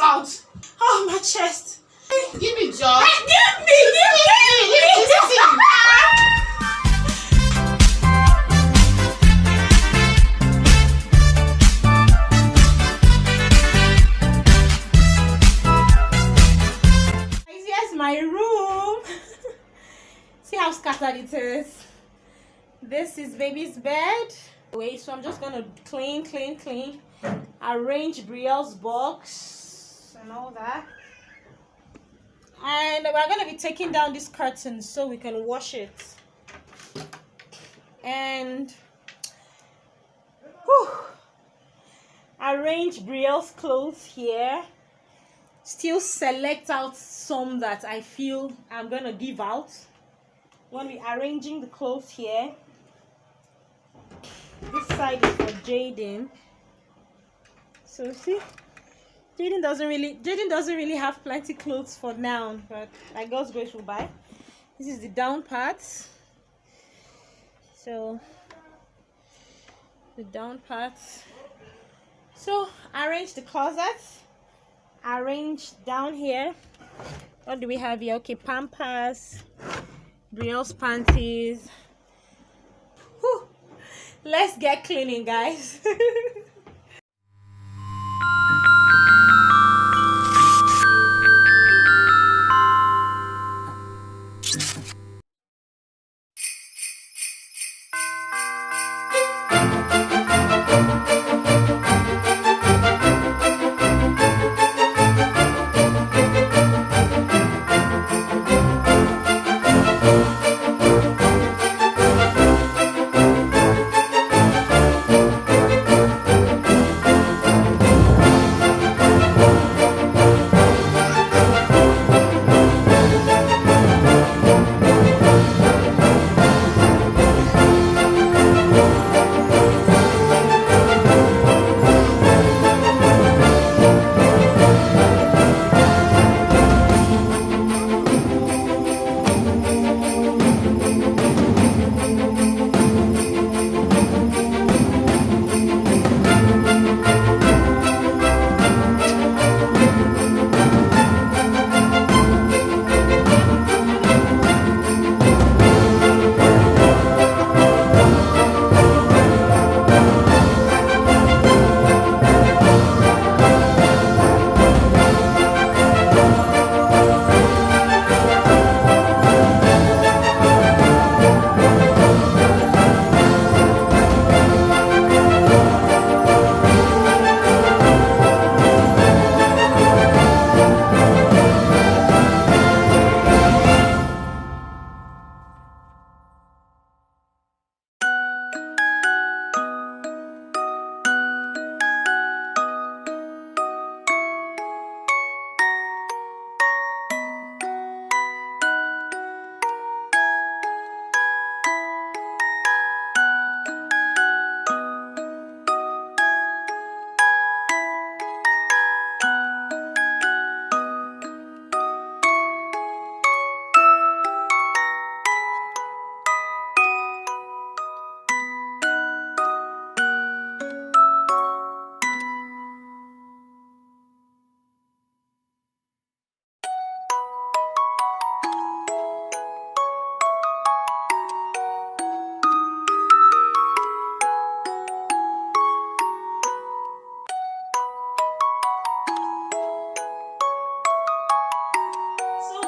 out. Oh, my chest. Give me, Josh. Give me. Here's my room. See how scattered it is. This is baby's bed. Wait, so I'm just gonna clean, arrange Brielle's box and all that. And we're gonna be taking down this curtain so we can wash it. And arrange Brielle's clothes here. Still select out some that I feel I'm gonna give out. When we're arranging the clothes here. This side is for Jaden. So see, Jaden doesn't really have plenty clothes for now, but by God's grace we'll buy. This is the down part. So the down part. So arrange the closet. Arrange down here. What do we have here? Okay, Pampers, Brielle's panties. Whew. Let's get cleaning, guys.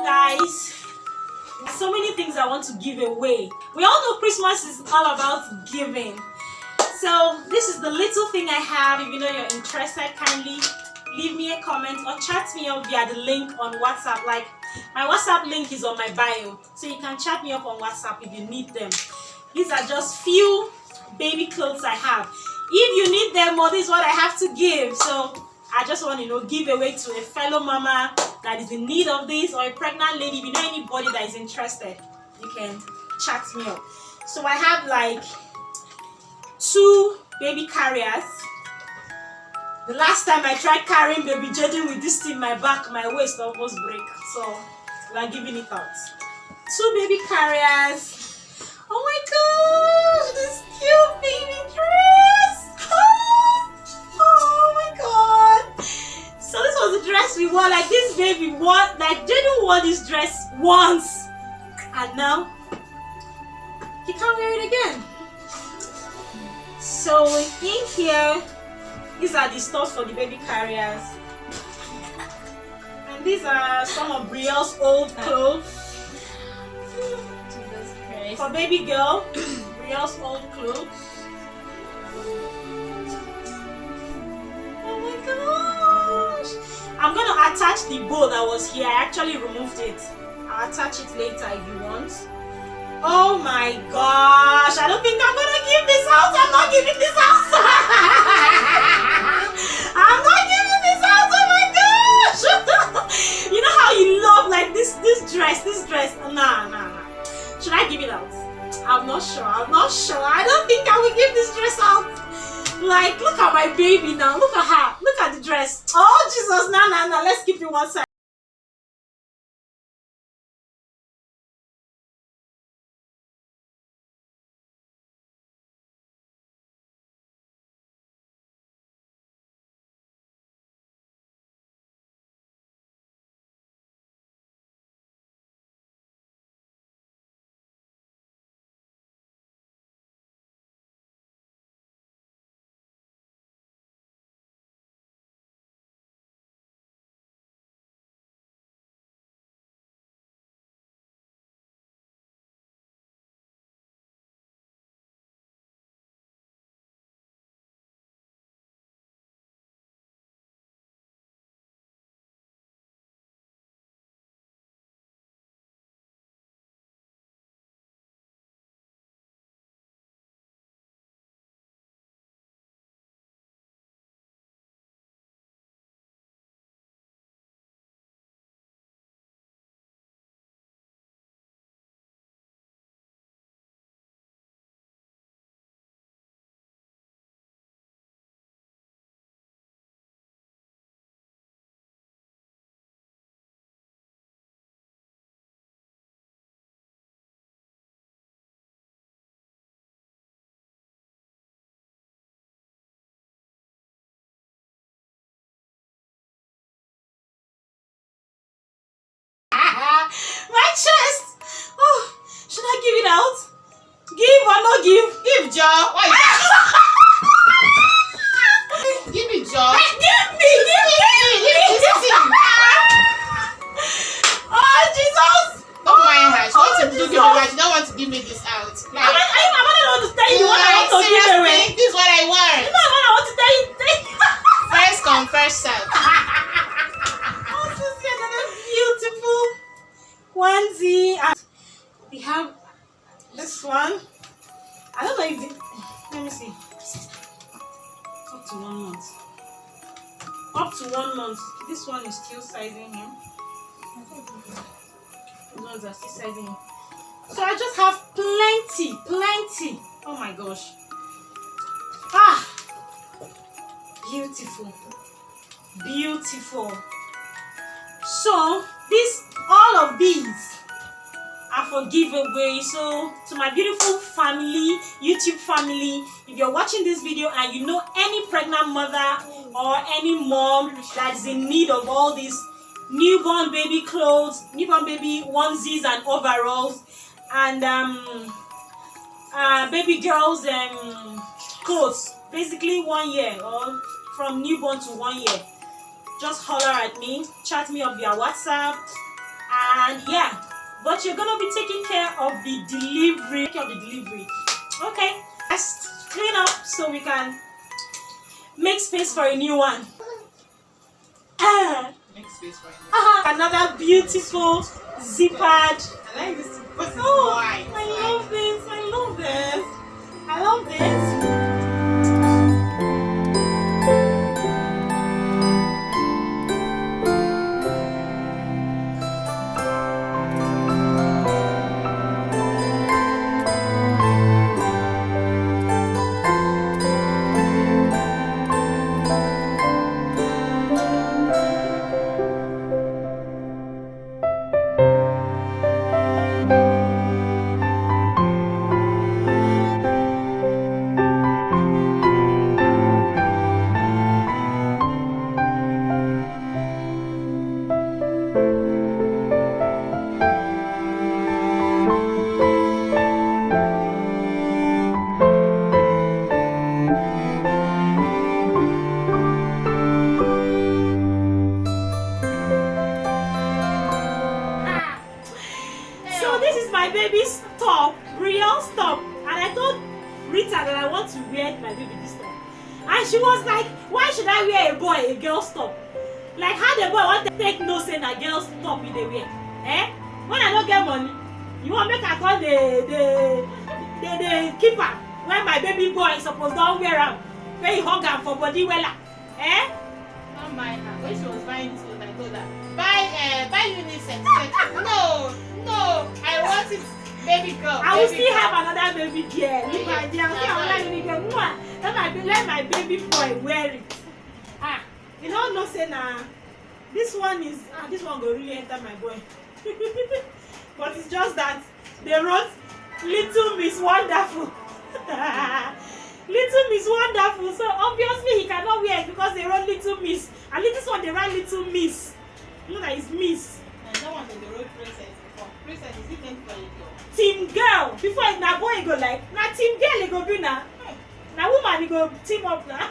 Guys, so many things I want to give away. We all know Christmas is all about giving. So this is the little thing I have. If you know you're interested, kindly leave me a comment or chat me up via the link on WhatsApp. Like, my WhatsApp link is on my bio, so you can chat me up on WhatsApp if you need them. These are just few baby clothes I have. If you need them, or this is what I have to give. So I just want to give away to a fellow mama that is in need of this, or a pregnant lady. If you know anybody that is interested, you can chat me up. So I have like 2 baby carriers. The last time I tried carrying baby Jaden with this thing, my back, my waist almost break. So we are giving it out. 2 baby carriers. Oh my gosh, this cute baby dress. Oh my god. So this was the dress the wall. Like this baby what? Like Jadu wore this dress once, and now he can't wear it again. So in here, these are the stores for the baby carriers, and these are some of Brielle's old clothes. Jesus Christ. For baby girl, Brielle's old clothes. Oh my gosh! I'm gonna attach the bow that was here. I actually removed it. I'll attach it later if you want. Oh my gosh! I don't think I'm gonna give this out. I'm not giving this out. I'm not giving this out. Oh my gosh! You know how you love like this dress. Nah. Should I give it out? I'm not sure. I don't think I will give this dress out. Like, look at my baby now. Look at her. Look at the dress. Oh Jesus! Nah. Let's keep it one side. My chest! Oh, should I give it out? Give or not give? Give, Joe. Why is that? Give it, Joe. Give me! Oh, Jesus! Don't mind her. She wants to do give away. She don't want to give me this out. Like, I want to tell you what I want to give away. This is what I want. You know what I want to tell you? First come, first serve. Oh, this is another beautiful onesie. And we have this one. I don't know if it, let me see. Up to 1 month. Up to 1 month. This one is still sizing him. These ones are still sizing him. So I just have plenty. Oh my gosh. Ah, beautiful. So all of these are for giveaway. So to my beautiful family, YouTube family, if you're watching this video and you know any pregnant mother or any mom that is in need of all these newborn baby clothes, newborn baby onesies and overalls, and baby girls clothes, basically 1 year or from newborn to 1 year, just holler at me, chat me up via WhatsApp, and yeah. But you're gonna be taking care of the delivery. Okay, let's clean up so we can make space for a new one. Make space for you. Another beautiful zippered. I like this because it's white. I love this. want to wear my baby this top. And she was like, why should I wear a boy a girl's top? Like how the boy want to take no say na girl's top in the wear. Eh? When I don't get money, you want make I call the keeper when my baby boy is supposed to wear am. When he hug am for body wella. Eh? Not mine. When she was buying clothes, I told her, buy unisex. No, I want it baby girl. I will still have another baby girl. If I do, I will still have another baby girl. Let my baby boy wear it. You don't know say na this one go really enter my boy. But it's just that they wrote Little Miss Wonderful. Little Miss Wonderful. So obviously he cannot wear it because they wrote Little Miss. And this one they write Little Miss. You know that it's Miss. And that one they wrote Princess before. Princess is it meant for a girl? Team girl. Before it's na boy go like na team girl it go be na. Na woman it go team up na.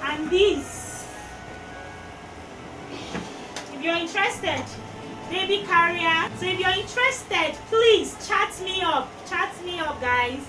And this, if you're interested, baby carrier. So if you're interested, please chat me up guys.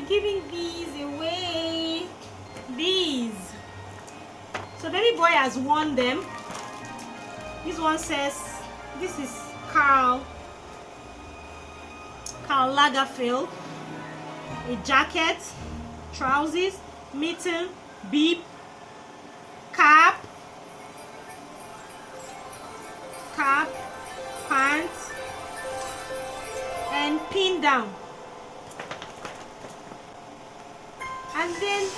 Giving these away. These. So baby boy has won them. This one says this is Karl Lagerfeld. A jacket, trousers, mitten, bib, cap, pants, and pin down. And then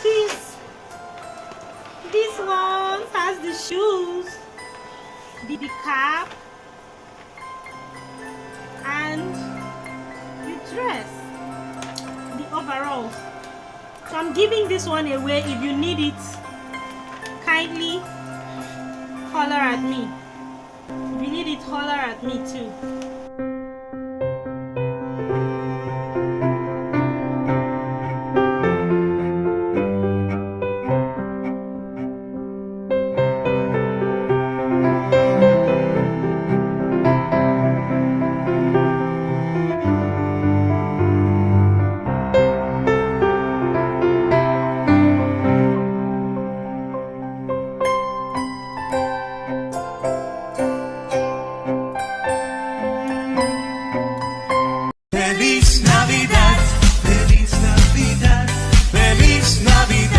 this one has the shoes, the cap, and the dress, the overalls. So I'm giving this one away. If you need it, kindly holler at me. If you need it, holler at me too.